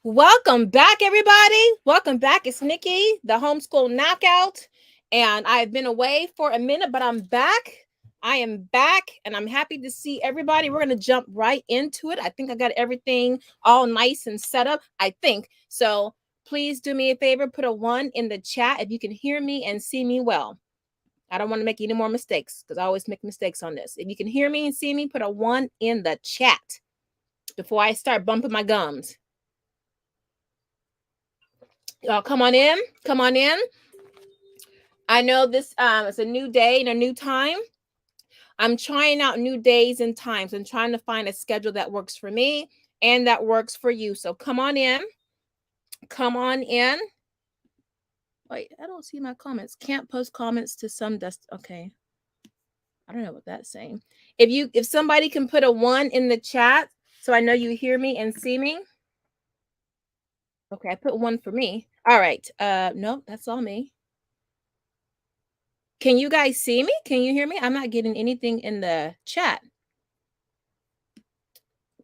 Welcome back, everybody. Welcome back. It's Nikki, the homeschool knockout. And I've been away for a minute, but I'm back. I am back and I'm happy to see everybody. We're going to jump right into it. I think I got everything all nice and set up. I think. So please do me a favor, put a 1 in the chat if you can hear me and see me well. I don't want to make any more mistakes because I always make mistakes on this. If you can hear me and see me, put a 1 in the chat before I start bumping my gums. Y'all come on in. Come on in. I know this is a new day and a new time. I'm trying out new days and times. I'm trying to find a schedule that works for me and that works for you. So come on in. Come on in. Wait, I don't see my comments. Can't post comments to some dust. Okay. I don't know what that's saying. If somebody can put a 1 in the chat so I know you hear me and see me. Okay, I put 1 for me. All right. No, that's all me. Can you guys see me? Can you hear me? I'm not getting anything in the chat.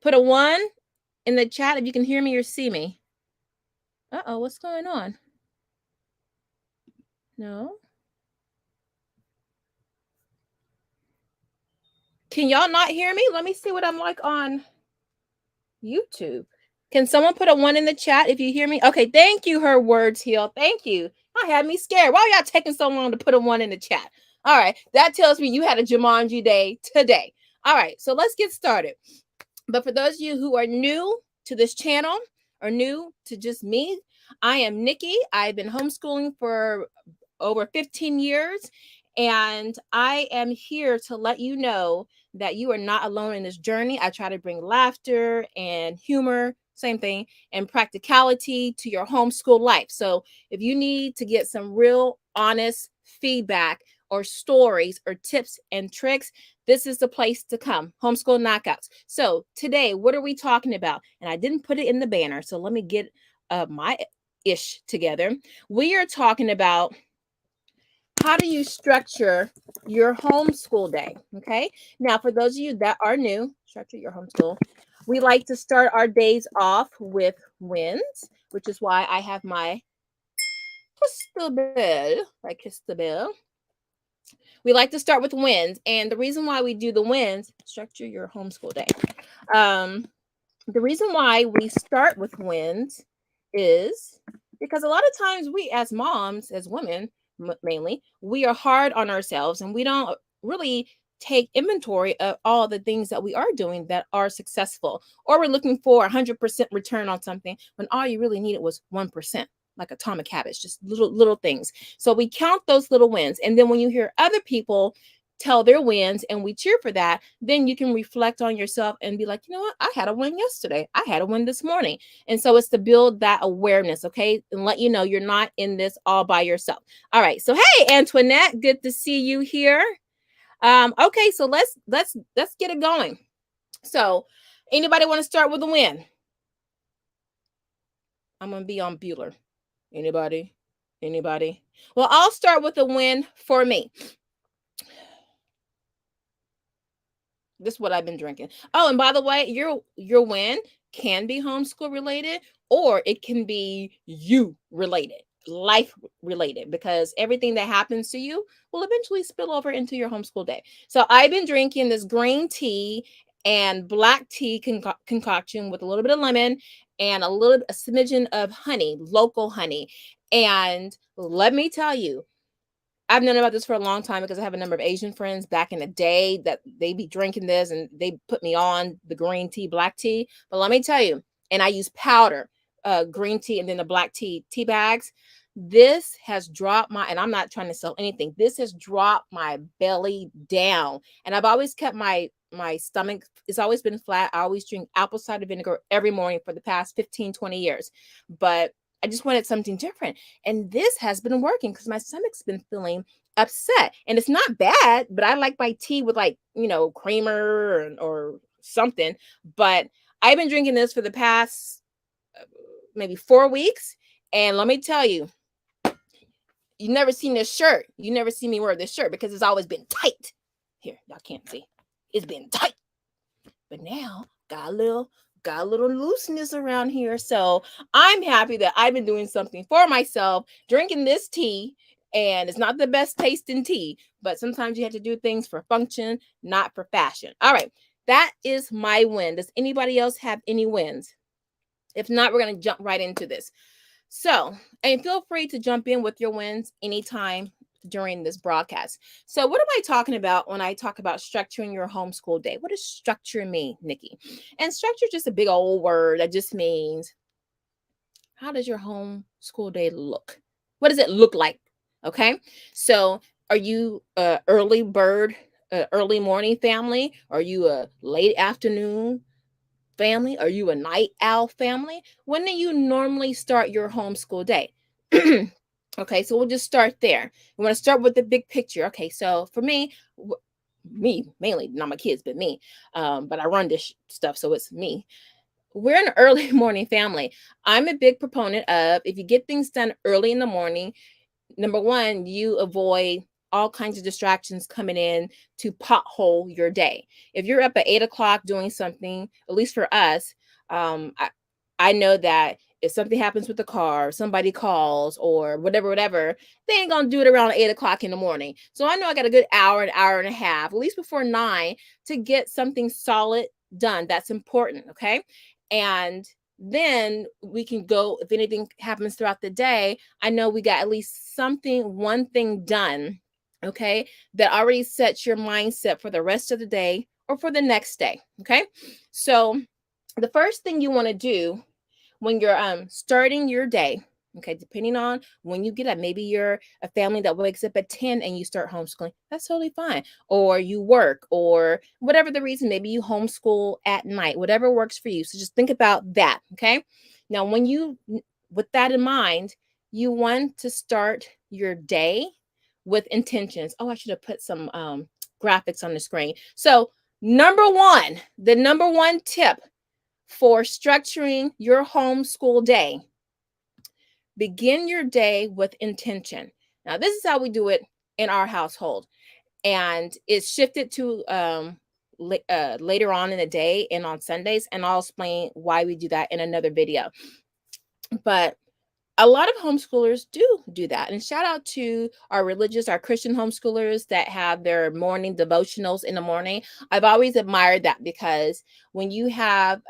Put a 1 in the chat if you can hear me or see me. Uh-oh, what's going on? No. Can y'all not hear me? Let me see what I'm like on YouTube. Can someone put a 1 in the chat if you hear me? Okay, thank you, Her Words Heal. Thank you. I had me scared. Why are y'all taking so long to put a 1 in the chat? All right, that tells me you had a Jumanji day today. All right, so let's get started. But for those of you who are new to this channel or new to just me, I am Nikki. I've been homeschooling for over 15 years, and I am here to let you know that you are not alone in this journey. I try to bring laughter and humor, same thing, and practicality to your homeschool life. So if you need to get some real honest feedback or stories or tips and tricks, this is the place to come. Homeschool Knockouts. So today, what are we talking about? And I didn't put it in the banner, so let me get my ish together. We are talking about how do you structure your homeschool day? Okay. Now, for those of you that are new, structure your homeschool. We like to start our days off with wins, which is why I have my crystal bell. I kiss the bell. We like to start with wins. And the reason why we do the wins, structure your homeschool day. The reason why we start with wins is because a lot of times we, as moms, as women, mainly, we are hard on ourselves and we don't really take inventory of all the things that we are doing that are successful, or we're looking for 100% return on something when all you really needed was 1%, like atomic habits, just little things. So we count those little wins, and then when you hear other people tell their wins and we cheer for that, then you can reflect on yourself and be like, you know what, I had a win yesterday, I had a win this morning. And so it's to build that awareness, okay, and let you know you're not in this all by yourself. All right, so hey Antoinette, good to see you here. Okay, so let's get it going. So anybody want to start with a win? I'm gonna be on Bueller. Anybody? Well, I'll start with a win for me. This is what I've been drinking. Oh, and by the way, your win can be homeschool related, or it can be you related, life related, because everything that happens to you will eventually spill over into your homeschool day. So I've been drinking this green tea and black tea concoction with a little bit of lemon and a smidgen of honey, local honey. And let me tell you, I've known about this for a long time because I have a number of Asian friends back in the day that they be drinking this and they put me on the green tea, black tea. But let me tell you, and I use powder, green tea, and then the black tea bags. This has dropped my, and I'm not trying to sell anything. This has dropped my belly down. And I've always kept my stomach, it's always been flat. I always drink apple cider vinegar every morning for the past 15, 20 years. But I just wanted something different. And this has been working because my stomach's been feeling upset. And it's not bad, but I like my tea with, like, creamer or something. But I've been drinking this for the past maybe 4 weeks. And let me tell you, you never seen this shirt. You never see me wear this shirt because it's always been tight. Here, y'all can't see. It's been tight. But now got a little got a little looseness around here. So I'm happy that I've been doing something for myself, drinking this tea. And it's not the best tasting tea, but sometimes you have to do things for function, not for fashion. All right. That is my win. Does anybody else have any wins? If not, we're going to jump right into this. So, and feel free to jump in with your wins anytime during this broadcast. So, what am I talking about when I talk about structuring your homeschool day? What does structure mean, Nikki? And structure is just a big old word that just means, how does your homeschool day look? What does it look like? Okay. So, are you a early bird, early morning family? Are you a late afternoon family? Are you a night owl family? When do you normally start your homeschool day? Okay, so we'll just start there. We want to start with the big picture. Okay, so for me, me mainly, not my kids, but me. But I run this stuff, so it's me. We're an early morning family. I'm a big proponent of, if you get things done early in the morning, number one, you avoid all kinds of distractions coming in to pothole your day. If you're up at 8 o'clock doing something, at least for us, I know that if something happens with the car, somebody calls or whatever, they ain't gonna do it around 8 o'clock in the morning. So I know I got a good hour, an hour and a half, at least before 9, to get something solid done. That's important. Okay. And then we can go, if anything happens throughout the day, I know we got at least something, one thing done, okay, that already sets your mindset for the rest of the day or for the next day. Okay. So the first thing you want to do when you're starting your day, okay, depending on when you get up, maybe you're a family that wakes up at 10 and you start homeschooling, that's totally fine. Or you work, or whatever the reason, maybe you homeschool at night, whatever works for you. So just think about that. Okay. Now, with that in mind, you want to start your day with intentions. Oh, I should have put some graphics on the screen. So the number one tip for structuring your homeschool day, begin your day with intention. Now, this is how we do it in our household, and it's shifted to later on in the day and on Sundays, and I'll explain why we do that in another video. But a lot of homeschoolers do that. And shout out to our Christian homeschoolers that have their morning devotionals in the morning. I've always admired that, because when you have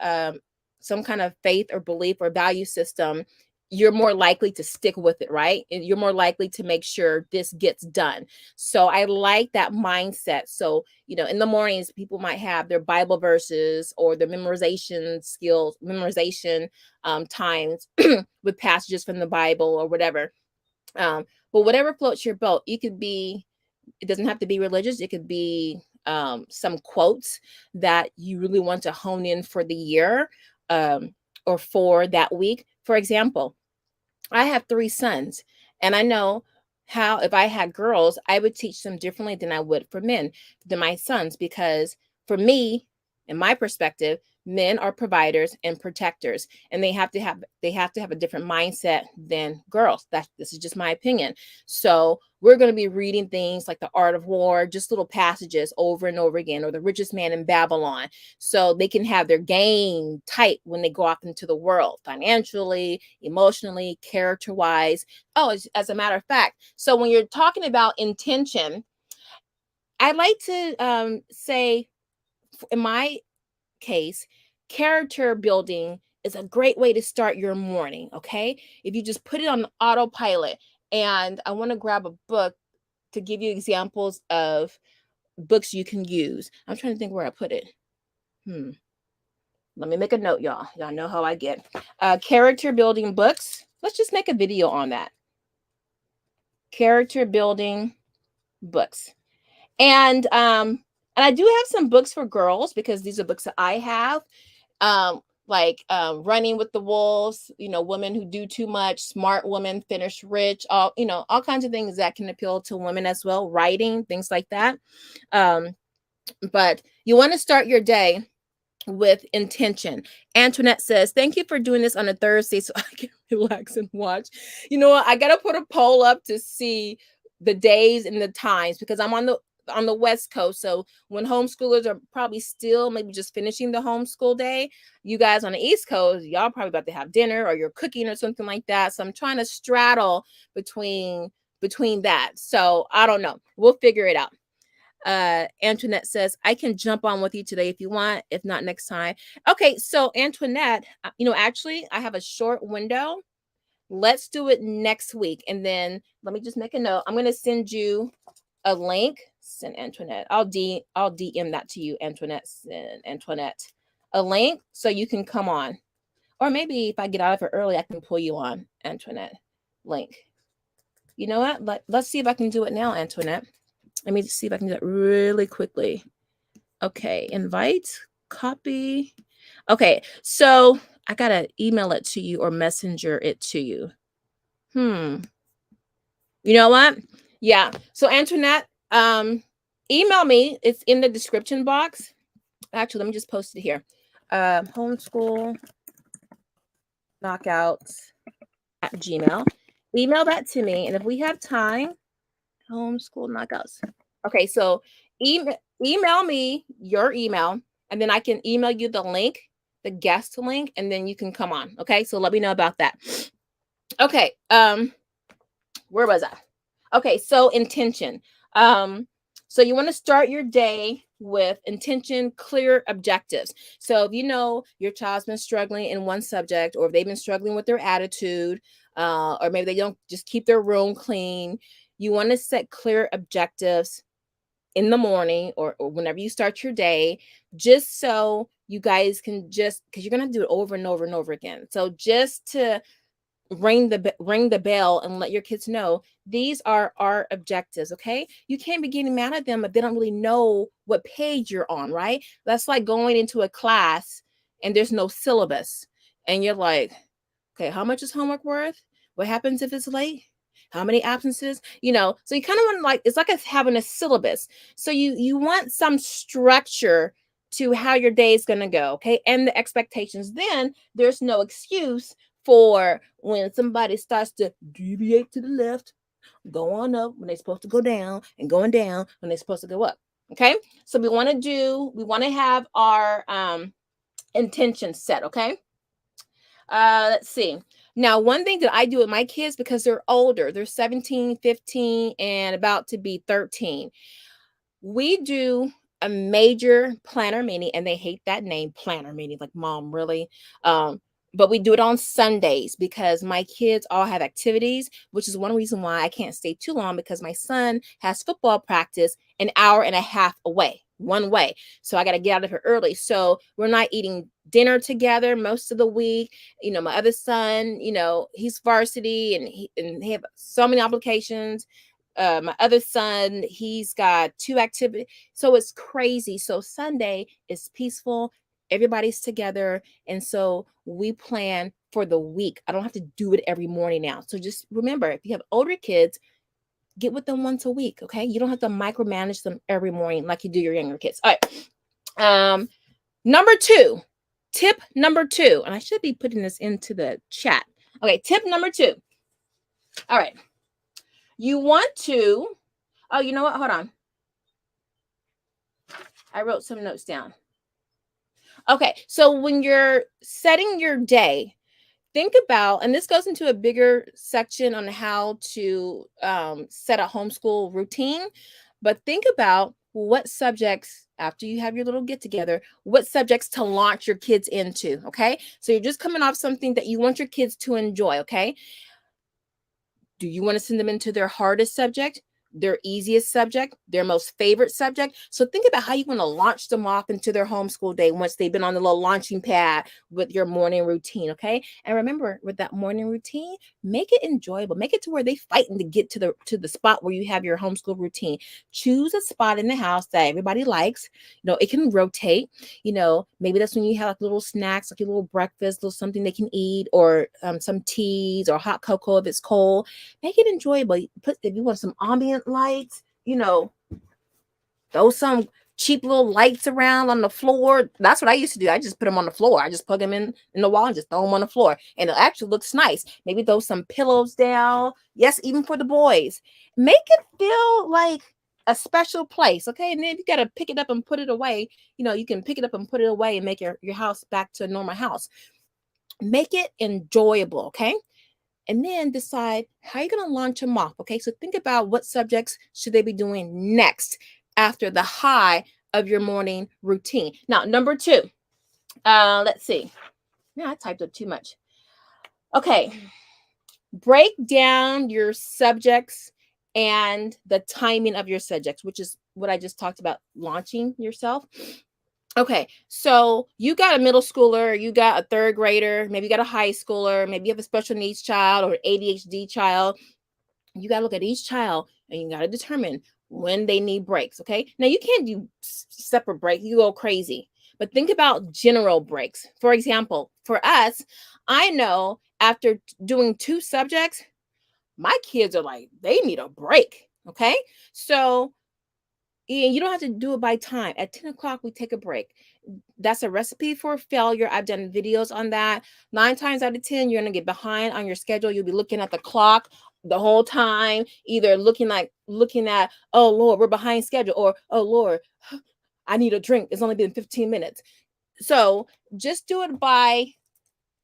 some kind of faith or belief or value system, you're more likely to stick with it, right? And you're more likely to make sure this gets done. So I like that mindset. So, in the mornings, people might have their Bible verses or their memorization times with passages from the Bible or whatever. But whatever floats your boat, it doesn't have to be religious. It could be some quotes that you really want to hone in for the year, or for that week. For example, I have 3 sons, and I know how, if I had girls, I would teach them differently than I would than my sons, because for me, in my perspective, men are providers and protectors, and they have to have a different mindset than girls. This is just my opinion. So we're going to be reading things like The Art of War, just little passages over and over again, or The Richest Man in Babylon, so they can have their game tight when they go off into the world, financially, emotionally, character-wise. Oh, as a matter of fact, so when you're talking about intention, I'd like to say, in my case, character building is a great way to start your morning. Okay. If you just put it on autopilot, and I want to grab a book to give you examples of books you can use. I'm trying to think where I put it. Let me make a note, y'all. Y'all know how I get. Character building books. Let's just make a video on that. Character building books. And I do have some books for girls, because these are books that I have. Like Running with the Wolves, Women Who Do Too Much, Smart Women Finish Rich, all kinds of things that can appeal to women as well, writing, things like that. But you want to start your day with intention. Antoinette says, thank you for doing this on a Thursday so I can relax and watch. You know what? I got to put a poll up to see the days and the times, because I'm on on the West Coast. So when homeschoolers are probably still maybe just finishing the homeschool day, you guys on the East Coast, y'all probably about to have dinner or you're cooking or something like that. So I'm trying to straddle between that. So I don't know. We'll figure it out. Antoinette says, I can jump on with you today if you want, if not next time. Okay, so Antoinette, actually I have a short window. Let's do it next week. And then let me just make a note. I'm going to send you a link. Send Antoinette. I'll DM that to you, Antoinette. Send Antoinette a link so you can come on. Or maybe if I get out of here early, I can pull you on, Antoinette. Link. You know what? Let's see if I can do it now, Antoinette. Let me see if I can do that really quickly. Okay, invite, copy. Okay, so I got to email it to you or messenger it to you. You know what? Yeah. So Antoinette, email me. It's in the description box. Actually, let me just post it here. Homeschool knockouts at Gmail. Email that to me. And if we have time, homeschool knockouts. Okay, so email me your email, and then I can email you the link, the guest link, and then you can come on. Okay, so let me know about that. Okay, where was I? Okay, so intention. So you want to start your day with intention, clear objectives. So if you know your child's been struggling in one subject, or if they've been struggling with their attitude, or maybe they don't just keep their room clean, you want to set clear objectives in the morning or whenever you start your day, just so you guys can because you're going to do it over and over and over again. So just to ring the bell and let your kids know these are our objectives. Okay, you can't be getting mad at them if they don't really know what page you're on, right? That's like going into a class and there's no syllabus and you're like, okay, how much is homework worth? What happens if it's late? How many absences? So you kind of want it's like having a syllabus. So you want some structure to how your day is going to go. Okay, and the expectations. Then there's no excuse for when somebody starts to deviate to the left, go on up when they're supposed to go down, and going down when they're supposed to go up. Okay, so we want to have our intention set. Okay, let's see. Now, one thing that I do with my kids, because they're older, they're 17, 15, and about to be 13, we do a major planner meeting, and they hate that name, planner meeting. Like, Mom, really? But we do it on Sundays because my kids all have activities, which is one reason why I can't stay too long, because my son has football practice an hour and a half away, one way. So I got to get out of here early. So we're not eating dinner together most of the week. My other son, he's varsity and he have so many obligations. My other son, he's got 2 activities. So it's crazy. So Sunday is peaceful. Everybody's together. And so we plan for the week. I don't have to do it every morning now. So just remember, if you have older kids, get with them once a week. Okay. You don't have to micromanage them every morning like you do your younger kids. All right. Tip number 2, and I should be putting this into the chat. Okay. Tip number 2. All right. You want to, you know what? Hold on. I wrote some notes down. Okay, so when you're setting your day, think about, and this goes into a bigger section on how to set a homeschool routine, but think about what subjects, after you have your little get together, what subjects to launch your kids into, okay? So you're just coming off something that you want your kids to enjoy, okay? Do you want to send them into their hardest subject, their easiest subject, their most favorite subject? So think about how you want to launch them off into their homeschool day once they've been on the little launching pad with your morning routine, okay? And remember, with that morning routine, make it enjoyable. Make it to where they fighting to get to the spot where you have your homeschool routine. Choose a spot in the house that everybody likes. It can rotate. Maybe that's when you have like little snacks, like a little breakfast, little something they can eat, or some teas or hot cocoa if it's cold. Make it enjoyable. If you want some ambient lights, throw some cheap little lights around on the floor. That's what I used to do. I just put them on the floor. I just plug them in the wall and just throw them on the floor. And it actually looks nice. Maybe throw some pillows down. Yes, even for the boys. Make it feel like a special place, okay? And then you got to pick it up and put it away. You can pick it up and put it away and make your house back to a normal house. Make it enjoyable, okay? And then decide how you're going to launch them off, okay? So think about what subjects should they be doing next after the high of your morning routine. Now, number 2, let's see. Now I typed up too much. Okay. Break down your subjects and the timing of your subjects, which is what I just talked about, launching yourself. Okay, so you got a middle schooler, you got a third grader, maybe you got a high schooler, maybe you have a special needs child or ADHD child. You got to look at each child and you got to determine when they need breaks, okay? Now, you can't do separate breaks. You go crazy. But think about general breaks. For example, for us, I know after doing 2 subjects, my kids are like, they need a break, okay? So, and you don't have to do it by time. At 10 o'clock, we take a break. That's a recipe for failure. I've done videos on that. 9 times out of 10, you're going to get behind on your schedule. You'll be looking at the clock the whole time, either looking at, oh, Lord, we're behind schedule, or, oh, Lord, I need a drink. It's only been 15 minutes. So just do it by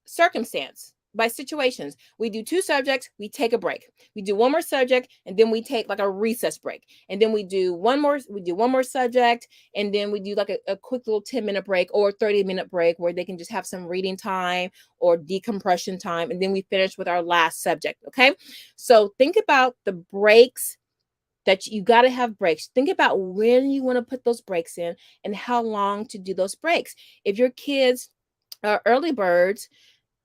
circumstance, by situations. We do 2 subjects, we take a break. We do 1 more subject, and then we take like a recess break. And then we do one more subject, and then we do like a quick little 10-minute break or 30-minute break where they can just have some reading time or decompression time. And then we finish with our last subject. Okay. So think about the breaks that you got to have breaks. Think about when you want to put those breaks in and how long to do those breaks. If your kids are early birds,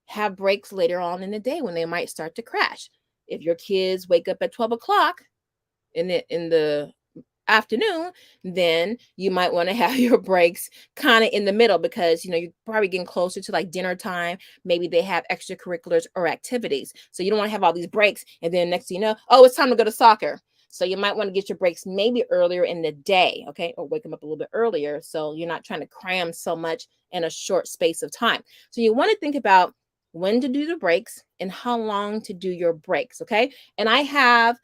have breaks later on in the day when they might start to crash. If your kids wake up at 12 o'clock in the afternoon, then you might want to have your breaks kind of in the middle, because you're probably getting closer to like dinner time. Maybe they have extracurriculars or activities, so you don't want to have all these breaks and then next thing you know, oh, it's time to go to soccer. So you might want to get your breaks maybe earlier in the day, okay? Or wake them up a little bit earlier so you're not trying to cram so much in a short space of time. So you want to think about when to do the breaks and how long to do your breaks, okay? And I have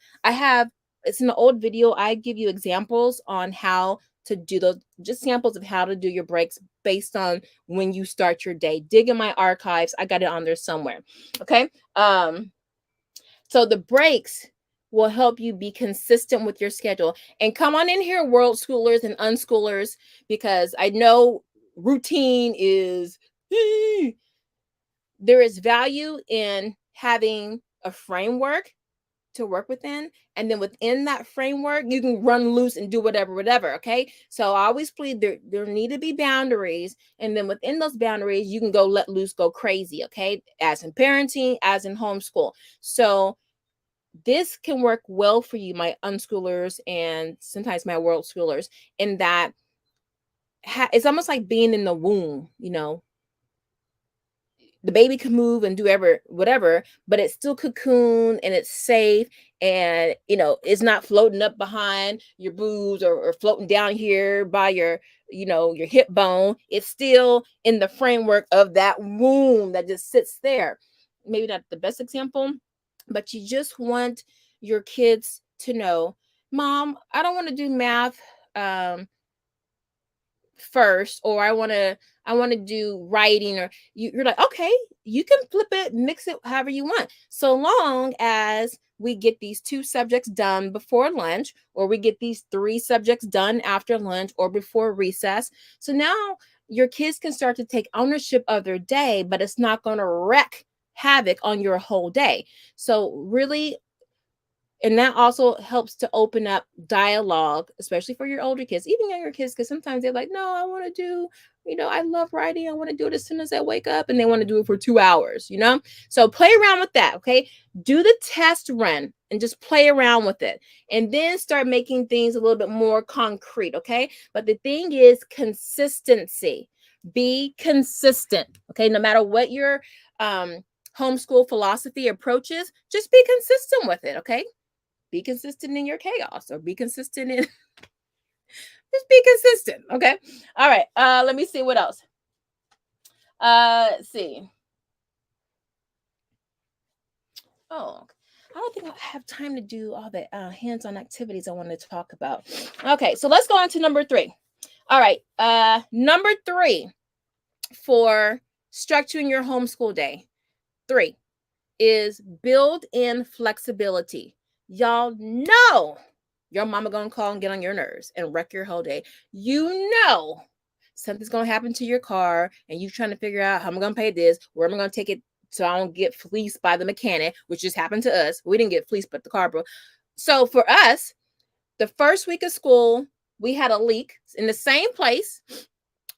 it's in the old video. I give you examples on how to do those, just samples of how to do your breaks based on when you start your day. Dig in my archives. I got it on there somewhere. Okay. So the breaks will help you be consistent with your schedule. And come on in here, world schoolers and unschoolers, because I know routine is, there is value in having a framework to work within, and then within that framework you can run loose and do whatever. Okay, so I always plead there need to be boundaries, and then within those boundaries you can go let loose, go crazy, okay, as in parenting, as in homeschool. So this can work well for you, my unschoolers and sometimes my world schoolers, in that it's almost like being in the womb. The baby can move and do whatever, but it's still cocoon and it's safe, and it's not floating up behind your boobs or floating down here by your your hip bone. It's still in the framework of that womb that just sits there. Maybe not the best example, but you just want your kids to know, Mom, I don't want to do math first, or I want to do writing, or you're like, okay, you can flip it, mix it however you want, so long as we get these 2 subjects done before lunch, or we get these 3 subjects done after lunch or before recess. So now your kids can start to take ownership of their day, but it's not going to wreak havoc on your whole day. So really, and that also helps to open up dialogue, especially for your older kids, even younger kids, because sometimes they're like, no, I want to do, I love writing. I want to do it as soon as I wake up, and they want to do it for 2 hours, So play around with that, okay? Do the test run and just play around with it, and then start making things a little bit more concrete, okay? But the thing is consistency. Be consistent, okay? No matter what your homeschool philosophy approach is, just be consistent with it, okay? Be consistent in your chaos, or be consistent in just be consistent. Okay. All right. Let me see what else. Let's see. Oh, I don't think I have time to do all the hands-on activities I want to talk about. Okay, so let's go on to number 3. All right, number 3 for structuring your homeschool day. 3 is build in flexibility. Y'all know your mama gonna call and get on your nerves and wreck your whole day. You know something's gonna happen to your car and you trying to figure out how am I gonna pay this, where am I gonna take it so I don't get fleeced by the mechanic, which just happened to us. We didn't get fleeced, but the car broke. So for us, the first week of school, we had a leak in the same place.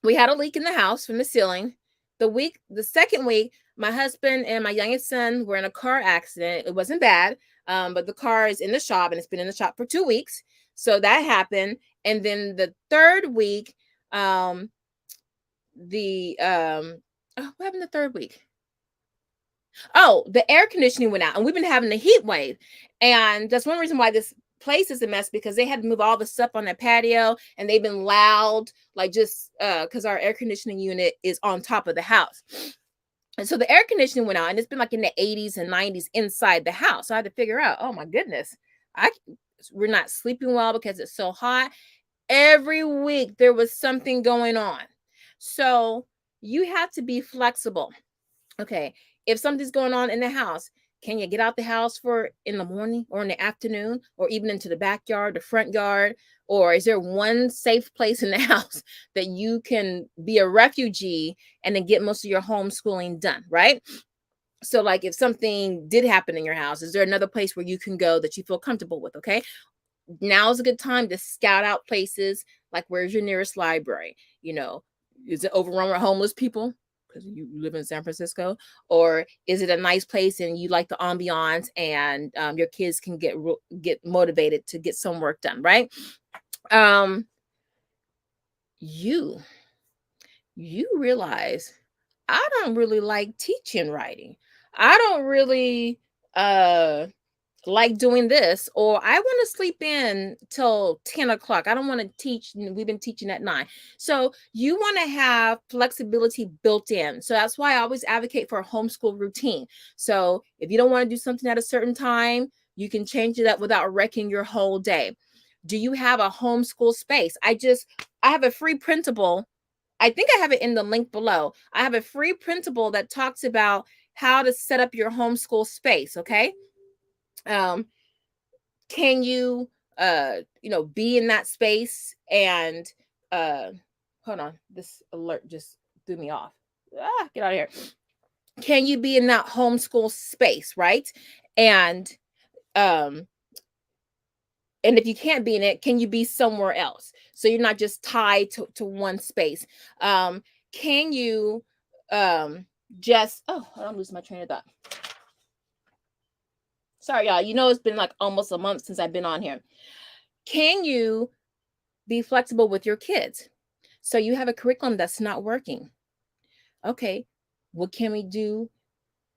We had a leak in the house from the ceiling. The second week, my husband and my youngest son were in a car accident. It wasn't bad, but the car is in the shop and it's been in the shop for 2 weeks. So that happened. And then the third week, what happened the third week? Oh, the air conditioning went out and we've been having a heat wave. And that's one reason why this place is a mess, because they had to move all the stuff on the patio and they've been loud, like just because our air conditioning unit is on top of the house. And so the air conditioning went out and it's been like in the 80s and 90s inside the house. So I had to figure out, oh my goodness, we're not sleeping well because it's so hot. Every week there was something going on. So you have to be flexible. Okay, if something's going on in the house, can you get out the house for in the morning or in the afternoon or even into the backyard, the front yard? Or is there one safe place in the house that you can be a refugee and then get most of your homeschooling done, right? So like if something did happen in your house, is there another place where you can go that you feel comfortable with? Okay, now is a good time to scout out places like where's your nearest library? You know, is it overrun with homeless people? Because you live in San Francisco, or is it a nice place and you like the ambiance and your kids can get motivated to get some work done, right? You realize I don't really like teaching writing. I don't really like doing this, or I want to sleep in till 10 o'clock. I don't want to teach. We've been teaching at 9. So you want to have flexibility built in. So that's why I always advocate for a homeschool routine. So if you don't want to do something at a certain time, you can change it up without wrecking your whole day. Do you have a homeschool space? I have a free printable. I think I have it in the link below. I have a free printable that talks about how to set up your homeschool space. Okay. Can you be in that space and hold on, this alert just threw me off. Get out of here. Can you be in that homeschool space, right? And if you can't be in it, can you be somewhere else so you're not just tied to one space? Can you just I'm losing my train of thought. Sorry, y'all. You know, it's been like almost a month since I've been on here. Can you be flexible with your kids? So you have a curriculum that's not working. Okay, what can we do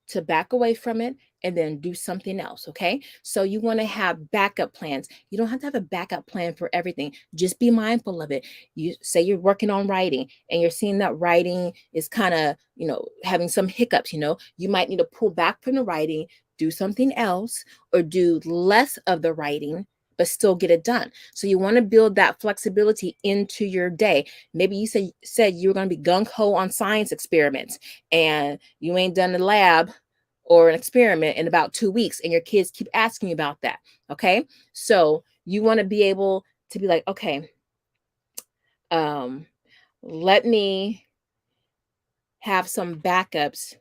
to back away from it and then do something else? Okay, so you want to have backup plans. You don't have to have a backup plan for everything. Just be mindful of it. You say you're working on writing and you're seeing that writing is kind of, having some hiccups. You might need to pull back from the writing, do something else, or do less of the writing, but still get it done. So you want to build that flexibility into your day. Maybe you said you were going to be gung-ho on science experiments and you ain't done the lab or an experiment in about 2 weeks and your kids keep asking you about that. Okay. So you want to be able to be like, okay, let me have some backups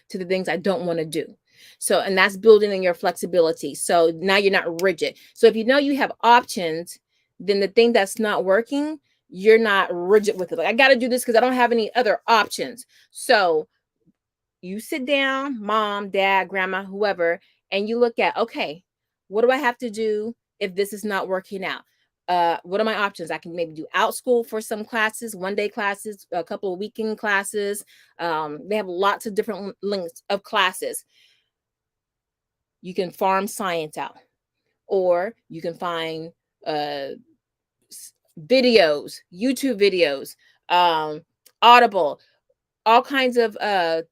to the things I don't want to do. So, and that's building in your flexibility. So now you're not rigid. So if you know you have options, then the thing that's not working, you're not rigid with it. Like, I got to do this because I don't have any other options. So you sit down, mom, dad, grandma, whoever, and you look at, okay, what do I have to do if this is not working out? What are my options? I can maybe do out school for some classes, 1-day classes, a couple of weekend classes. They have lots of different lengths of classes. You can farm science out, or you can find videos, YouTube videos, Audible, all kinds of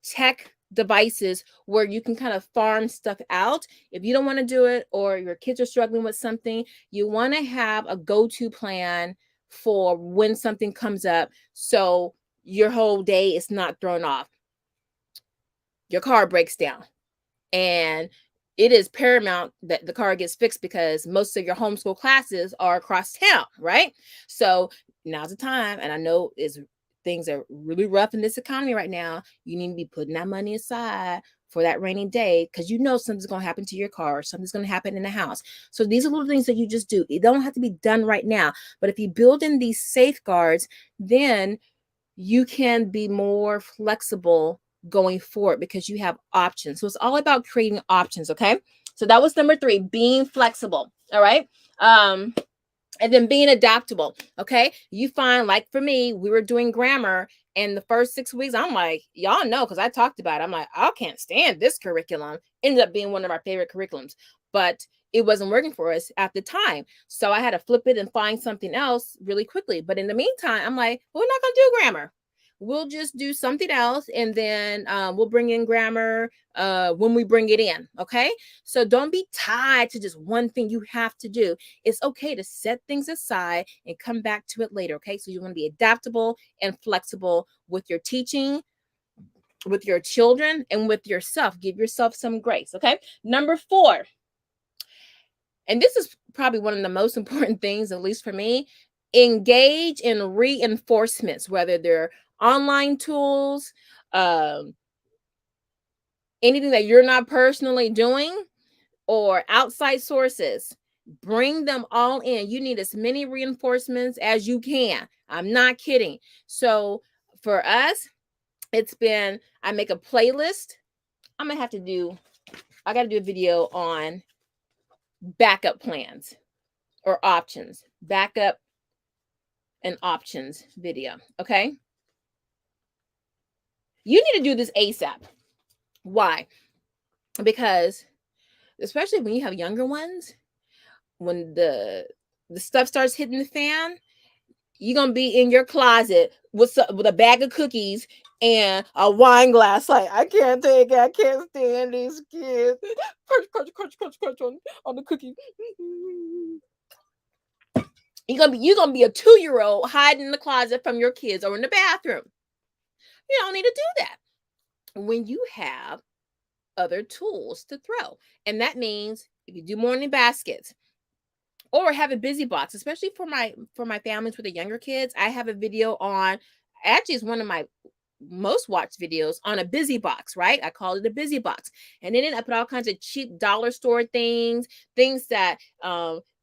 tech devices where you can kind of farm stuff out. If you don't want to do it, or your kids are struggling with something, you want to have a go-to plan for when something comes up, so your whole day is not thrown off. Your car breaks down, and it is paramount that the car gets fixed, because most of your homeschool classes are across town, right? So now's the time. And I know things are really rough in this economy right now. You need to be putting that money aside for that rainy day, because you know something's going to happen to your car, or something's going to happen in the house. So these are little things that you just do. It don't have to be done right now, but if you build in these safeguards, then you can be more flexible going forward, because you have options. So it's all about creating options. Okay. So that was number 3, being flexible. All right. And then being adaptable. Okay. You find, like for me, we were doing grammar, and the first 6 weeks, I'm like, y'all know, because I talked about it. I'm like, I can't stand this curriculum. Ended up being one of our favorite curriculums, but it wasn't working for us at the time. So I had to flip it and find something else really quickly. But in the meantime, I'm like, well, we're not going to do grammar. We'll just do something else, and then we'll bring in grammar when we bring it in. Okay. So don't be tied to just one thing you have to do. It's okay to set things aside and come back to it later. Okay. So you want to be adaptable and flexible with your teaching, with your children, and with yourself. Give yourself some grace. Okay. Number 4, and this is probably one of the most important things, at least for me, engage in reinforcements, whether they're online tools, um, anything that you're not personally doing, or outside sources. Bring them all in. You need as many reinforcements as you can. I'm not kidding. So for us, it's been, I make a playlist. I got to do a video on backup plans or options, backup and options video. Okay. You need to do this ASAP. Why? Because especially when you have younger ones, when the stuff starts hitting the fan, you're gonna be in your closet with a bag of cookies and a wine glass. Like, I can't take it. I can't stand these kids. Crunch on the cookie. You're gonna be a 2-year-old hiding in the closet from your kids, or in the bathroom. You don't need to do that when you have other tools to throw. And that means if you do morning baskets, or have a busy box, especially for my families with the younger kids. I have a video on, actually it's one of my most watched videos on a busy box, right? I call it a busy box. And then I put all kinds of cheap dollar store things that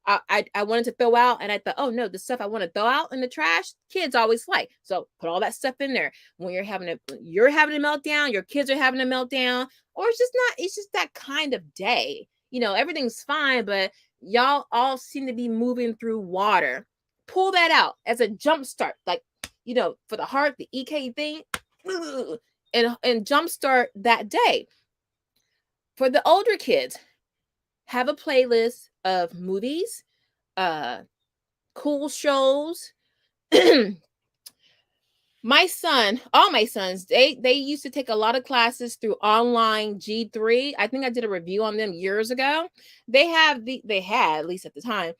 I wanted to throw out, and I thought, oh no, the stuff I want to throw out in the trash, kids always like. So put all that stuff in there. When you're having a meltdown, your kids are having a meltdown, or it's just that kind of day. Everything's fine, but y'all all seem to be moving through water. Pull that out as a jump start, like, for the heart, the EK thing, and jump start that day. For the older kids, have a playlist of movies, cool shows. All my sons, they used to take a lot of classes through online G3. I think I did a review on them years ago. They had, at least at the time,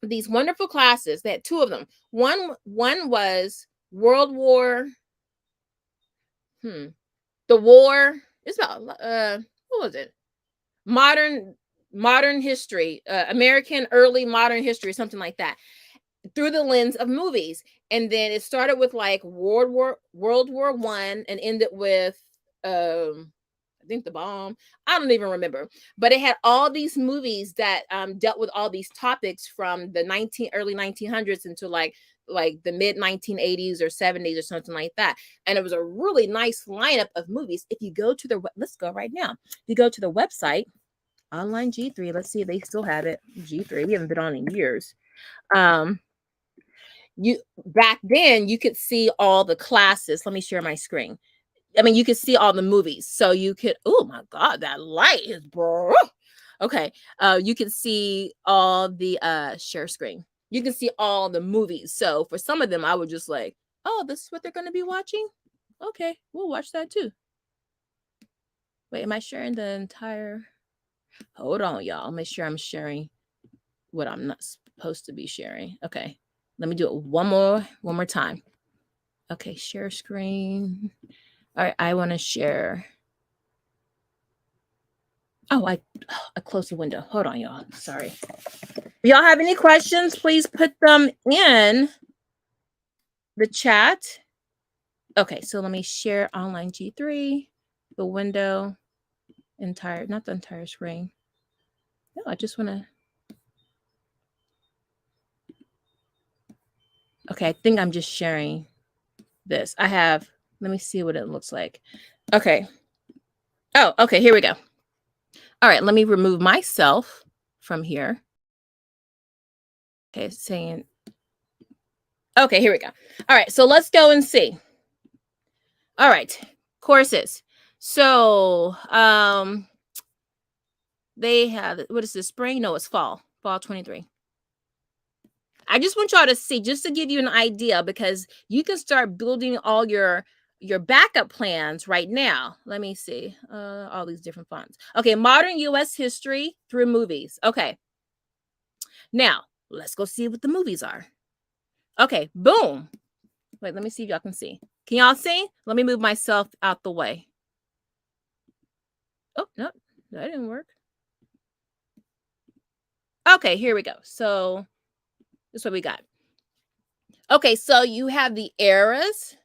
these wonderful classes. They had 2 of them. One was World War. The war. It's about what was it? Modern history, American early modern history, something like that, through the lens of movies. And then it started with like World War I and ended with I think the bomb. I don't even remember. But it had all these movies that dealt with all these topics from the early 1900s into like the mid 1980s or 70s or something like that. And it was a really nice lineup of movies. If you go to let's go right now. If you go to the website, online G3, let's see if they still have it. G3, we haven't been on in years. You back then you could see all the classes. Let me share my screen. I mean, you could see all the movies. So you could, oh my God, that light is bro. Okay. You can see all the share screen. You can see all the movies. So for some of them, I would just like, oh, this is what they're going to be watching. Okay, we'll watch that too. Wait, am I sharing the entire? Hold on, y'all. Make sure I'm sharing what I'm not supposed to be sharing. Okay. Let me do it one more time. Okay, share screen. All right, I want to share. Oh, I closed the window. Hold on, y'all. Sorry. If y'all have any questions, please put them in the chat. Okay, so let me share online G3, the window, not the entire screen. No, I just want to. Okay, I think I'm just sharing this. Let me see what it looks like. Okay. Oh, okay, here we go. All right, let me remove myself from here. Okay, it's saying, okay, here we go. All right, so let's go and see. All right, courses. So, they have, what is this, spring? No, it's fall 23. I just want y'all to see, just to give you an idea, because you can start building all your backup plans right now. Let me see, all these different fonts. Okay, modern U.S. history through movies. Okay, now let's go see what the movies are. Okay, boom. Wait, let me see if y'all can see. Can y'all see? Let me move myself out the way. Oh, no, that didn't work. Okay, here we go. So this is what we got. Okay, so you have the eras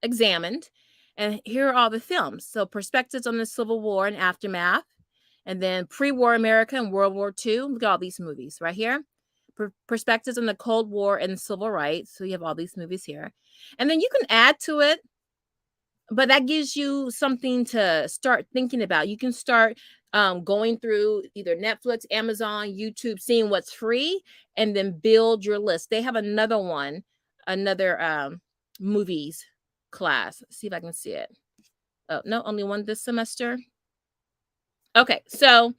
examined, and here are all the films. So perspectives on the Civil War and aftermath, and then pre-war America and World War II. Look at all these movies right here. Perspectives on the Cold War and civil rights. So you have all these movies here, and then you can add to it, but that gives you something to start thinking about. You can start going through either Netflix, Amazon, YouTube, seeing what's free, and then build your list. They have another movies class. Let's see if I can see it. Oh, no, only one this semester. Okay, so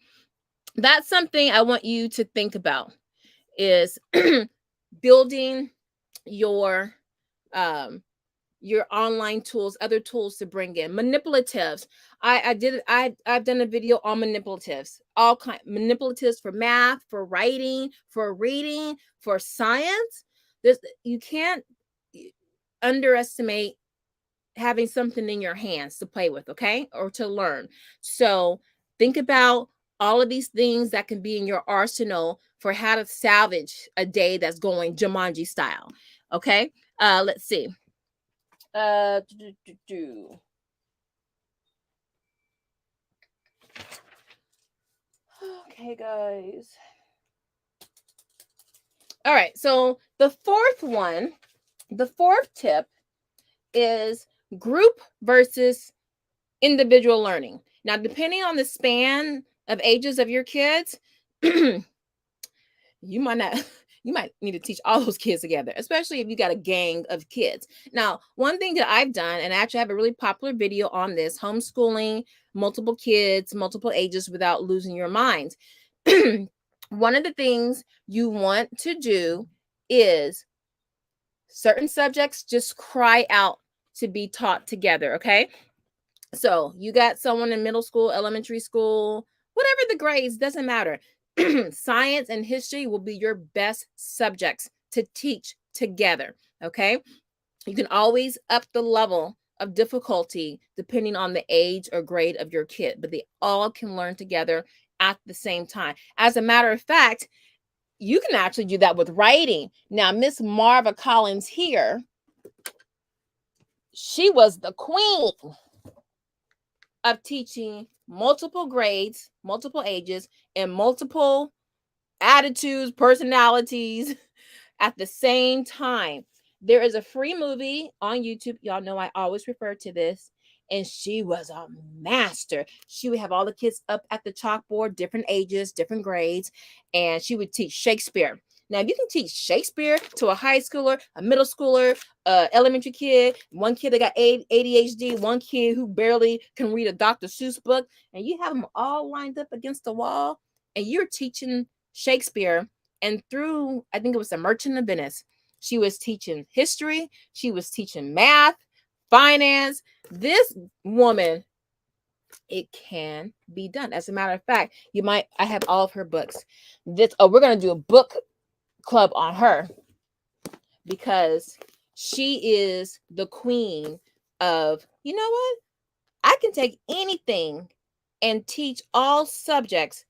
that's something I want you to think about, is building your online tools, other tools to bring in. Manipulatives. I've done a video on manipulatives. All kind manipulatives for math, for writing, for reading, for science. You can't underestimate having something in your hands to play with, okay? Or to learn. So think about all of these things that can be in your arsenal for how to salvage a day that's going Jumanji style. Okay. Let's see. Okay, guys. All right. So the fourth tip is group versus individual learning. Now, depending on the span of ages of your kids, you might need to teach all those kids together, especially if you got a gang of kids. Now, one thing that I've done, and actually I have a really popular video on this, homeschooling multiple kids, multiple ages without losing your mind. One of the things you want to do is certain subjects just cry out to be taught together, okay? So you got someone in middle school, elementary school, whatever the grades, doesn't matter. Science and history will be your best subjects to teach together, okay? You can always up the level of difficulty depending on the age or grade of your kid, but they all can learn together at the same time. As a matter of fact, you can actually do that with writing. Now, Miss Marva Collins here, she was the queen of teaching multiple grades, multiple ages, and multiple attitudes, personalities at the same time. There is a free movie on YouTube. Y'all know I always refer to this. And she was a master. She would have all the kids up at the chalkboard, different ages, different grades, and she would teach Shakespeare. Now, if you can teach Shakespeare to a high schooler, a middle schooler, elementary kid, one kid that got ADHD, one kid who barely can read a Dr. Seuss book, and you have them all lined up against the wall, and you're teaching Shakespeare, and through, I think it was The Merchant of Venice, she was teaching history, she was teaching math, finance. This woman It can be done. As a matter of fact, I have all of her books. We're going to do a book club on her because she is the queen of, you know what? I can take anything and teach all subjects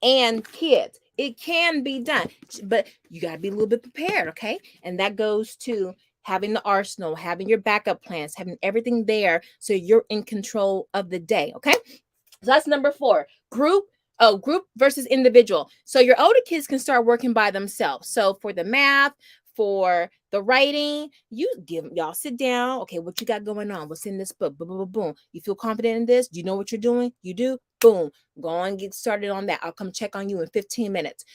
and kids. It can be done, but you got to be a little bit prepared, okay? And that goes to having the arsenal, having your backup plans, having everything there so you're in control of the day, okay? So that's number 4. Group versus individual. So your older kids can start working by themselves. So for the math, for the writing, y'all sit down. Okay, what you got going on? What's in this book? Boom, boom, boom, boom. You feel confident in this? Do you know what you're doing? You do? Boom. Go on, get started on that. I'll come check on you in 15 minutes.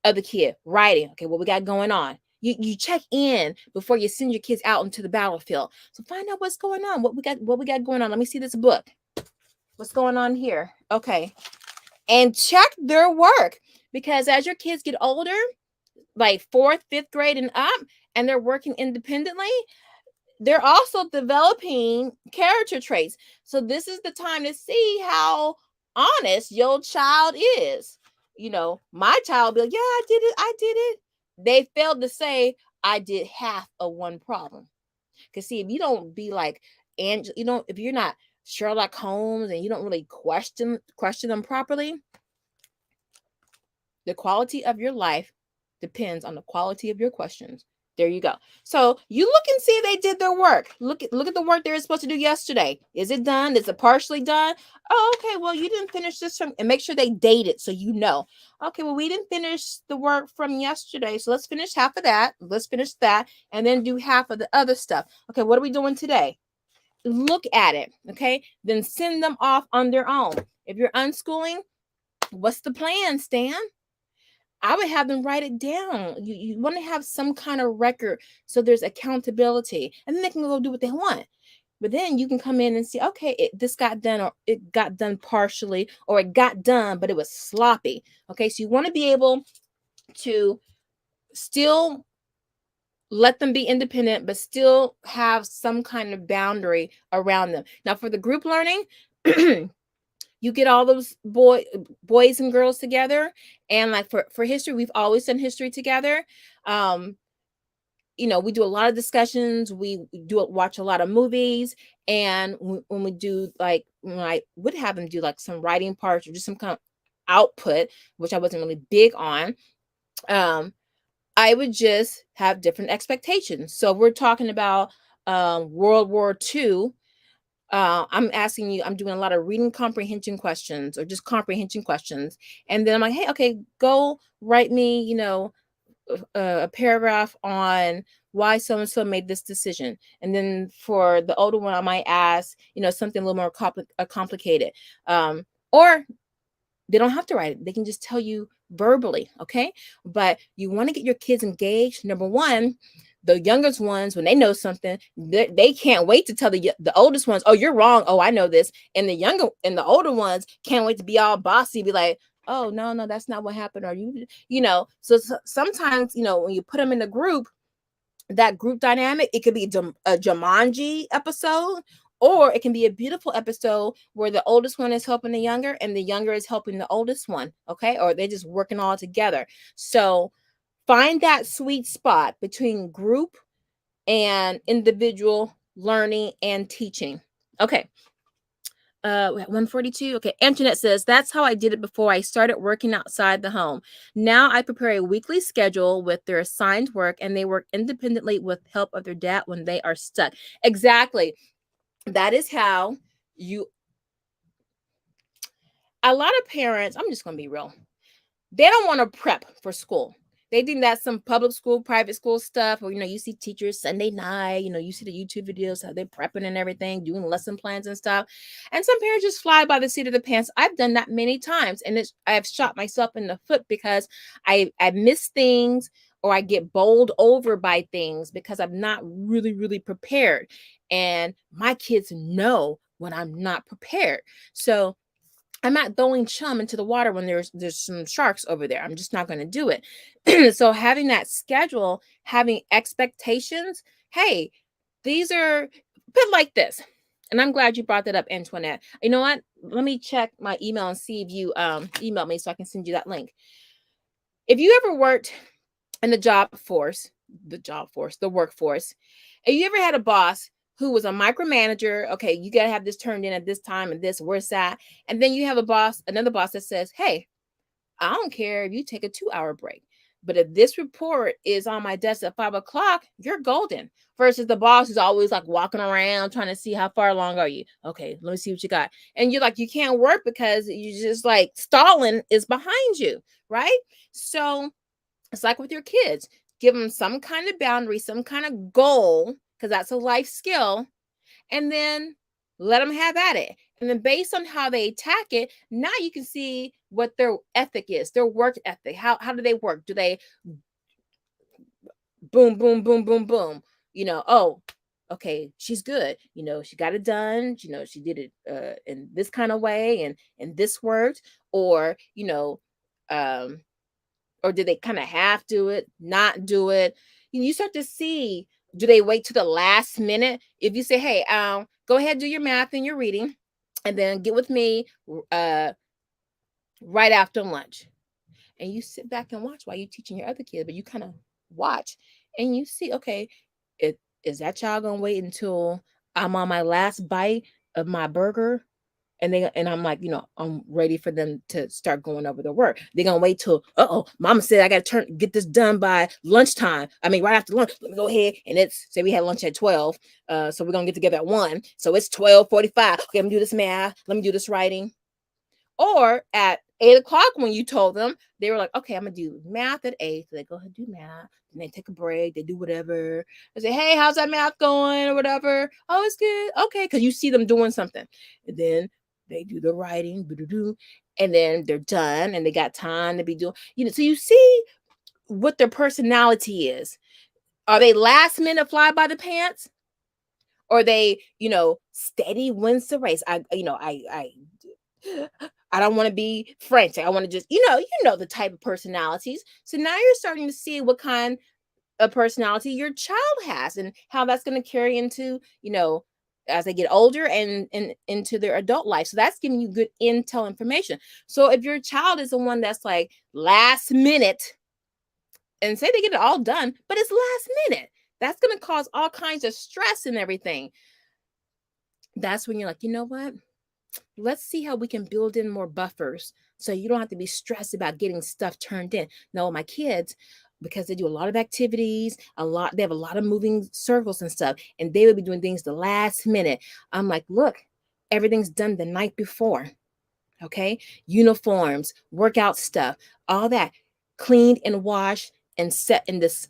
Other kid, writing. Okay, what we got going on? You check in before you send your kids out into the battlefield. So find out what's going on. What we got going on. Let me see this book. What's going on here? Okay. And check their work, because as your kids get older, like 4th, 5th grade and up, and they're working independently, they're also developing character traits. So this is the time to see how honest your child is. You know, my child will be like, yeah, I did it. They failed to say, I did half of one problem. Because see, if you don't be like, and if you're not Sherlock Holmes and you don't really question them properly, the quality of your life depends on the quality of your questions. There you go. So you look and see if they did their work. Look at the work they were supposed to do yesterday. Is it done? Is it partially done? Oh, okay. Well, you didn't finish this and make sure they date it so you know. Okay, well, we didn't finish the work from yesterday, so let's finish half of that. Let's finish that and then do half of the other stuff. Okay, what are we doing today? Look at it. Okay, then send them off on their own. If you're unschooling, what's the plan, Stan? I would have them write it down. You want to have some kind of record so there's accountability, and then they can go do what they want. But then you can come in and see, okay, this got done, or it got done partially, or it got done, but it was sloppy. Okay, so you want to be able to still let them be independent, but still have some kind of boundary around them. Now, for the group learning, you get all those boys and girls together, and like for history, we've always done history together. We do a lot of discussions. We watch a lot of movies, and when we do, like, when I would have them do like some writing parts or just some kind of output, which I wasn't really big on, I would just have different expectations. So we're talking about World War II. I'm doing a lot of reading comprehension questions or just comprehension questions. And then I'm like, hey, okay, go write me, a paragraph on why so-and-so made this decision. And then for the older one, I might ask, something a little more complicated. Or they don't have to write it. They can just tell you verbally, okay? But you want to get your kids engaged. Number one, the youngest ones, when they know something, they can't wait to tell the oldest ones, oh, you're wrong. Oh, I know this. And the older ones can't wait to be all bossy, be like, oh, no, that's not what happened. Or so sometimes, when you put them in a group, that group dynamic, it could be a Jumanji episode, or it can be a beautiful episode where the oldest one is helping the younger and the younger is helping the oldest one, okay? Or they're just working all together. So find that sweet spot between group and individual learning and teaching. Okay. 142. Okay. Antoinette says, that's how I did it before I started working outside the home. Now I prepare a weekly schedule with their assigned work, and they work independently with help of their dad when they are stuck. Exactly. That is how a lot of parents, I'm just going to be real, they don't want to prep for school. They think that's some public school, private school stuff. Or, you see teachers Sunday night, you see the YouTube videos, how they're prepping and everything, doing lesson plans and stuff. And some parents just fly by the seat of the pants. I've done that many times. And I have shot myself in the foot because I miss things, or I get bowled over by things because I'm not really, really prepared. And my kids know when I'm not prepared. So I'm not throwing chum into the water when there's some sharks over there. I'm just not going to do it. So having that schedule, having expectations, hey, these are, put like this. And I'm glad you brought that up, Antoinette. You know what? Let me check my email and see if you emailed me so I can send you that link. If you ever worked in the workforce, and you ever had a boss who was a micromanager, okay, you got to have this turned in at this time and this, where's that? And then you have another boss that says, hey, I don't care if you take a 2-hour break. But if this report is on my desk at 5 o'clock, you're golden. Versus the boss who's always like walking around trying to see how far along are you. Okay, let me see what you got. And you're like, you can't work because you just like stalling is behind you, right? So it's like with your kids. Give them some kind of boundary, some kind of goal, because that's a life skill, and then let them have at it. And then based on how they attack it, now you can see what their ethic is, their work ethic. How do they work? Do they boom, boom, boom, boom, boom? Oh, okay, she's good. She got it done. She did it in this kind of way, and this worked. Or, um, or did they kind of half do it, not do it? You start to see, do they wait to the last minute? If you say, hey, go ahead, do your math and your reading, and then get with me right after lunch. And you sit back and watch while you're teaching your other kids, but you kind of watch and you see, okay, is that child gonna wait until I'm on my last bite of my burger? And I'm like, I'm ready for them to start going over the work. They're gonna wait till, mama said I gotta get this done by lunchtime. I mean, right after lunch. Let me go ahead, and it's, say we had lunch at 12. So we're gonna get together at 1. So it's 12:45. Okay, let me do this math, let me do this writing. Or at 8 o'clock, when you told them, they were like, okay, I'm gonna do math at 8. So they go ahead and do math, and they take a break, they do whatever. I say, hey, how's that math going, or whatever? Oh, it's good. Okay, because you see them doing something. And then they do the writing, and then they're done, and they got time to be doing, so you see what their personality is. Are they last minute fly by the pants? Or they, steady wins the race? I don't want to be frantic. I want to just, the type of personalities. So now you're starting to see what kind of personality your child has and how that's going to carry into, as they get older and into their adult life. So that's giving you good intel information. So if your child is the one that's like last minute, and say they get it all done, but it's last minute, that's going to cause all kinds of stress and everything. That's when you're like, you know what? Let's see how we can build in more buffers so you don't have to be stressed about getting stuff turned in. No, my kids, because they do a lot of activities, they have a lot of moving circles and stuff, and they would be doing things the last minute. I'm like, look, everything's done the night before. Okay, uniforms, workout stuff, all that cleaned and washed and set in this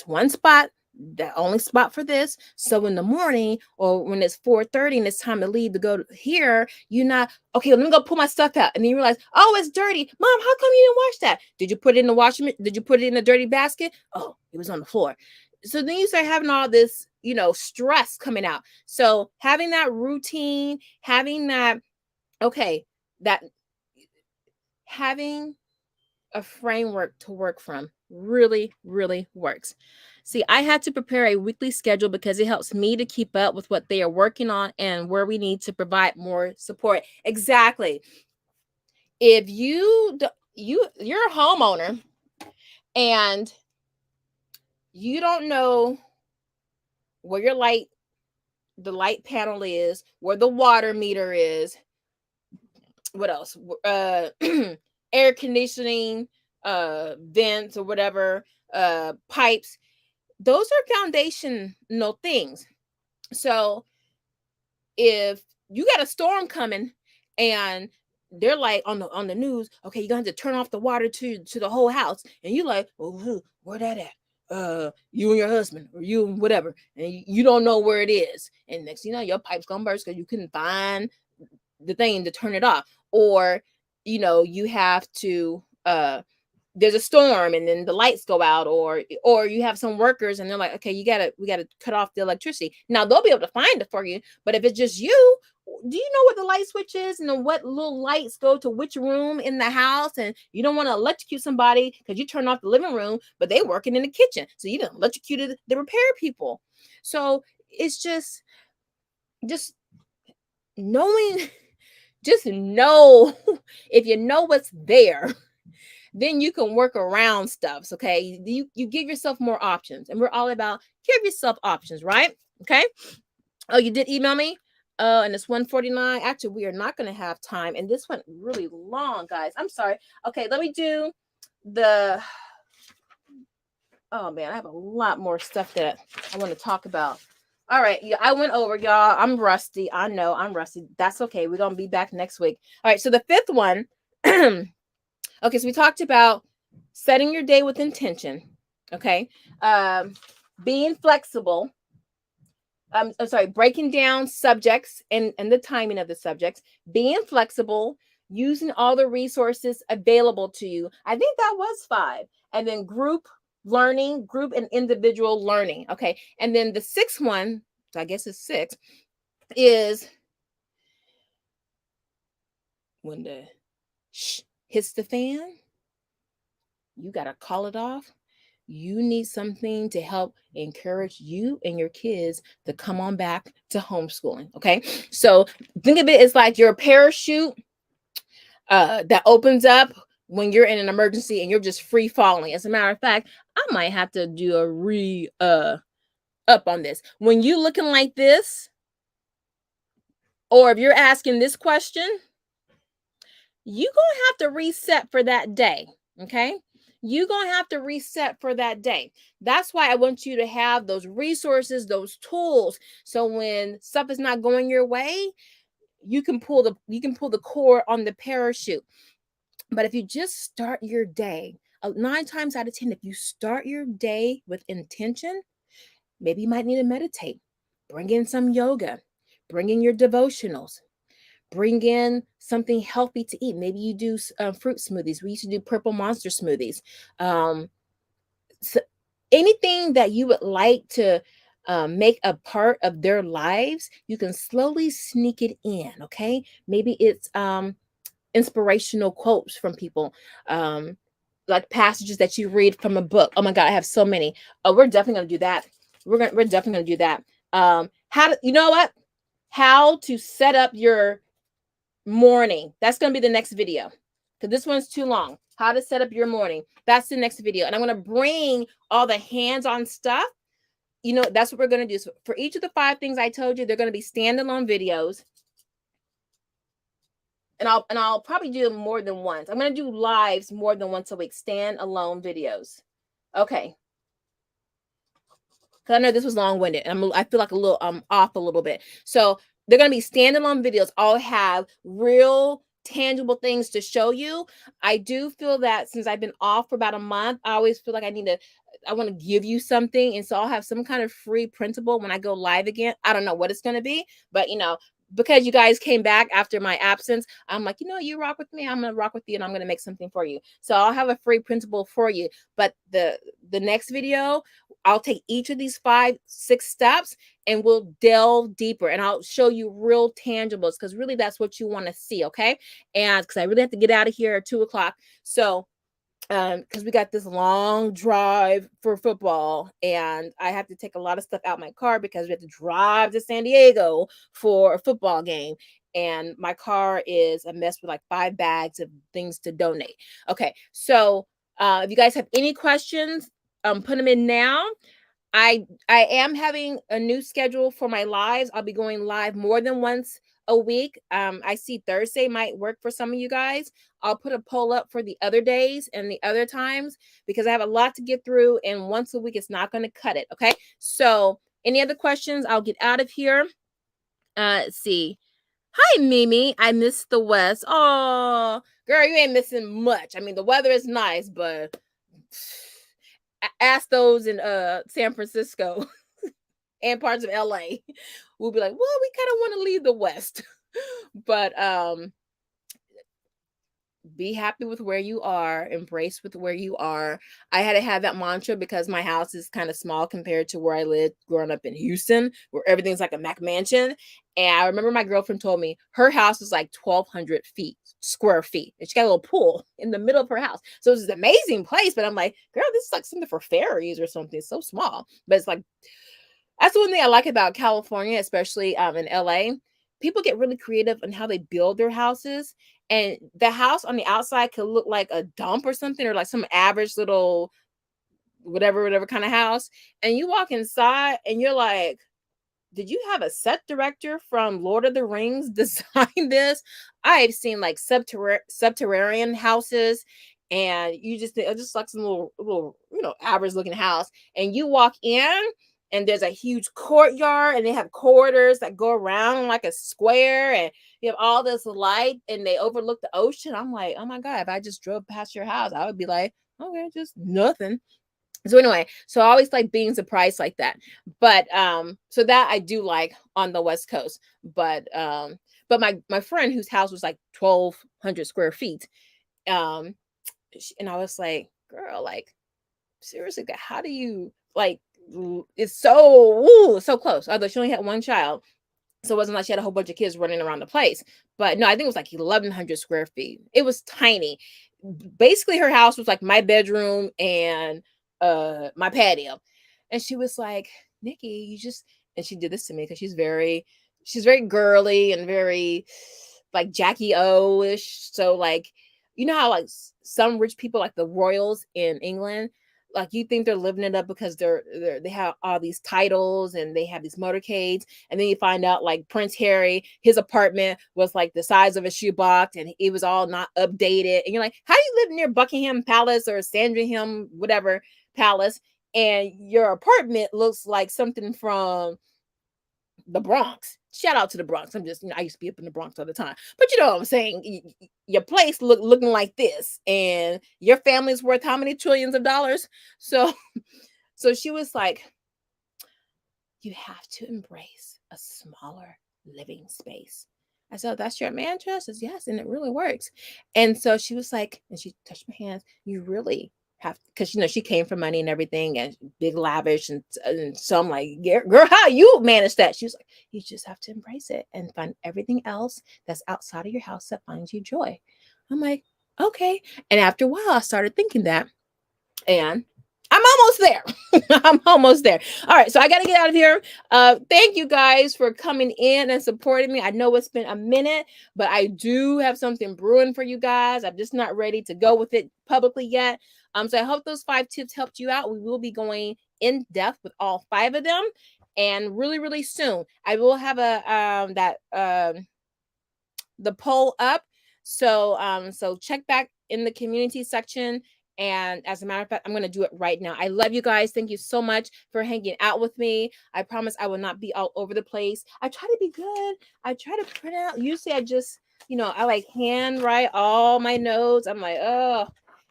one spot, the only spot for this. So in the morning, or when it's 4:30 and it's time to leave to go here, you're not, okay, let me go pull my stuff out. And then you realize, oh, it's dirty. Mom, how come you didn't wash that? Did you put it in the washing? Did you put it in a dirty basket? Oh, it was on the floor. So then you start having all this, stress coming out. So having that routine, having that, okay, that having a framework to work from really, really works. See, I had to prepare a weekly schedule because it helps me to keep up with what they are working on and where we need to provide more support. Exactly. If you're a homeowner and you don't know where the light panel is, where the water meter is, what else? Air conditioning, vents or whatever, pipes. Those are foundational things. So if you got a storm coming and they're like on the news, okay, you're gonna have to turn off the water to the whole house, and you're like, oh, where that at? You and your husband, or you and whatever, and you don't know where it is, and next your pipe's gonna burst because you couldn't find the thing to turn it off. Or you have to there's a storm and then the lights go out, or you have some workers and they're like, okay, we gotta cut off the electricity. Now they'll be able to find it for you, but if it's just you, do you know what the light switch is and what little lights go to which room in the house? And you don't want to electrocute somebody because you turn off the living room, but they working in the kitchen, so you don't electrocuted the repair people. So it's just knowing, just know if you know what's there, then you can work around stuff. Okay. You give yourself more options, and we're all about give yourself options, right? Okay. Oh, you did email me? And it's 1:49. Actually, we are not going to have time. And this went really long, guys. I'm sorry. Okay, let me do the. Oh, man, I have a lot more stuff that I want to talk about. All right, yeah, I went over, y'all. I'm rusty. I know I'm rusty. That's okay. We're going to be back next week. All right, so the fifth one. Okay, so we talked about setting your day with intention. Okay, being flexible. I'm sorry, breaking down subjects and the timing of the subjects, being flexible, using all the resources available to you. I think that was 5. And then group learning, group and individual learning. Okay. And then the 6th one, so I guess it's 6, is when the hits the fan, you got to call it off. You need something to help encourage you and your kids to come on back to homeschooling. Okay. So think of it as like your parachute that opens up when you're in an emergency and you're just free falling. As a matter of fact, I might have to do a up on this. When you looking like this, or if you're asking this question, you're gonna have to reset for that day. Okay. You're going to have to reset for that day. That's why I want you to have those resources, those tools. So when stuff is not going your way, you can pull the cord on the parachute. But if you just start your day, 9 times out of 10, if you start your day with intention, maybe you might need to meditate, bring in some yoga, bring in your devotionals, bring in something healthy to eat. Maybe you do fruit smoothies. We used to do purple monster smoothies. So anything that you would like to make a part of their lives, you can slowly sneak it in. Okay. Maybe it's inspirational quotes from people, like passages that you read from a book. Oh my God, I have so many. Oh, we're definitely going to do that. We're definitely going to do that. You know what? How to set up your morning. That's going to be the next video, because this one's too long. How to set up your morning. That's the next video. And I'm going to bring all the hands-on stuff. That's what we're going to do. So for each of the 5 things I told you, they're going to be standalone videos. And I'll probably do them more than once. I'm going to do lives more than once a week, standalone videos. Okay. Because I know this was long-winded. And I feel like I'm off a little bit. So they're going to be standalone videos. I'll have real tangible things to show you. I do feel that since I've been off for about a month, I always feel like I want to give you something. And so I'll have some kind of free printable when I go live again. I don't know what it's going to be, but because you guys came back after my absence, I'm like, you rock with me, I'm going to rock with you, and I'm going to make something for you. So I'll have a free printable for you. But the next video, I'll take each of these 5, 6 steps and we'll delve deeper, and I'll show you real tangibles, because really that's what you want to see. Okay. And because I really have to get out of here at 2:00. So because we got this long drive for football, and I have to take a lot of stuff out my car because we have to drive to San Diego for a football game. And my car is a mess with like 5 bags of things to donate. Okay. So if you guys have any questions, put them in now. I am having a new schedule for my lives. I'll be going live more than once a week. I see Thursday might work for some of you guys. I'll put a poll up for the other days and the other times, because I have a lot to get through, and once a week it's not going to cut it. Okay. So any other questions? I'll get out of here. Let's see. Hi, Mimi. I missed the West. Oh, girl, you ain't missing much. I mean, the weather is nice, but ask those in San Francisco and parts of LA. We'll be like, well, we kind of want to leave the West. But be happy with where you are, embrace with where you are. I had to have that mantra because my house is kind of small compared to where I lived growing up in Houston, where everything's like a Mac mansion. And I remember my girlfriend told me her house was like 1,200 square feet, and she got a little pool in the middle of her house. So it's an amazing place, but I'm like, girl, this is like something for fairies or something. It's so small. But it's like, that's the one thing I like about California, especially in LA. people get really creative in how they build their houses. And the house on the outside could look like a dump or something, or like some average little whatever kind of house. And you walk inside and you're like, did you have a set director from Lord of the Rings design this? I've seen like subterranean houses, and you just think it's just like some little average looking house, and you walk in and there's a huge courtyard, and they have corridors that go around like a square, and you have all this light, and they overlook the ocean. I'm like, oh my God, if I just drove past your house, I would be like, okay, just nothing. So anyway, so I always like being surprised like that. But so that I do like on the West Coast. But my friend whose house was like 1,200 square feet, um and I was like, girl, like seriously, how do you like, it's so close, although she only had one child. So it wasn't like she had a whole bunch of kids running around the place. But no, I think it was like 1,100 square feet. It was tiny. Basically, her house was like my bedroom and my patio. And she was like, Nikki, you just, and she did this to me because she's very girly and very like Jackie O-ish. So like, you know how like some rich people, like the royals in England, like you think they're living it up because they have all these titles and they have these motorcades, and then you find out like Prince Harry, his apartment was like the size of a shoebox and it was all not updated, and you're like, how do you live near Buckingham Palace or Sandringham whatever palace, and your apartment looks like something from the Bronx? Shout out to the Bronx. I'm just, I used to be up in the Bronx all the time, but you know what I'm saying. Your place looking like this, and your family's worth how many trillions of dollars? So, so she was like, you have to embrace a smaller living space. I said, that's your mantra? Says, yes, and it really works. And so she was like, and she touched my hands, you really have, because she came from money and everything, and big lavish, and so I'm like, yeah, girl, how you manage that? She was like, you just have to embrace it and find everything else that's outside of your house that finds you joy. I'm like, okay. And after a while, I started thinking that, and I'm almost there. I'm almost there. All right, so I got to get out of here. Thank you guys for coming in and supporting me. I know it's been a minute, but I do have something brewing for you guys. I'm just not ready to go with it publicly yet. So I hope those 5 tips helped you out. We will be going in depth with all 5 of them, and really soon. I will have the poll up. So check back in the community section. And as a matter of fact, I'm going to do it right now. I love you guys. Thank you so much for hanging out with me. I promise I will not be all over the place. I try to be good. I try to print out. Usually I just, I like handwrite all my notes. I'm like, oh,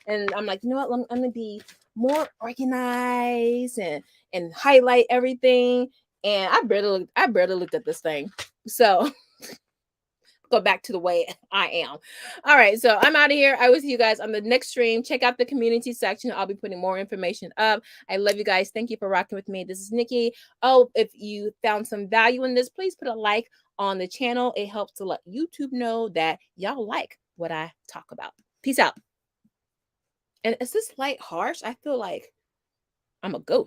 and I'm like, you know what? I'm going to be more organized and highlight everything. And I barely looked at this thing. So go back to the way I am. All right, so I'm out of here. I will see you guys on the next stream. Check out the community section. I'll be putting more information up. I love you guys. Thank you for rocking with me. This is Nikki. Oh, if you found some value in this, please put a like on the channel. It helps to let YouTube know that y'all like what I talk about. Peace out. And is this light harsh? I feel like I'm a ghost.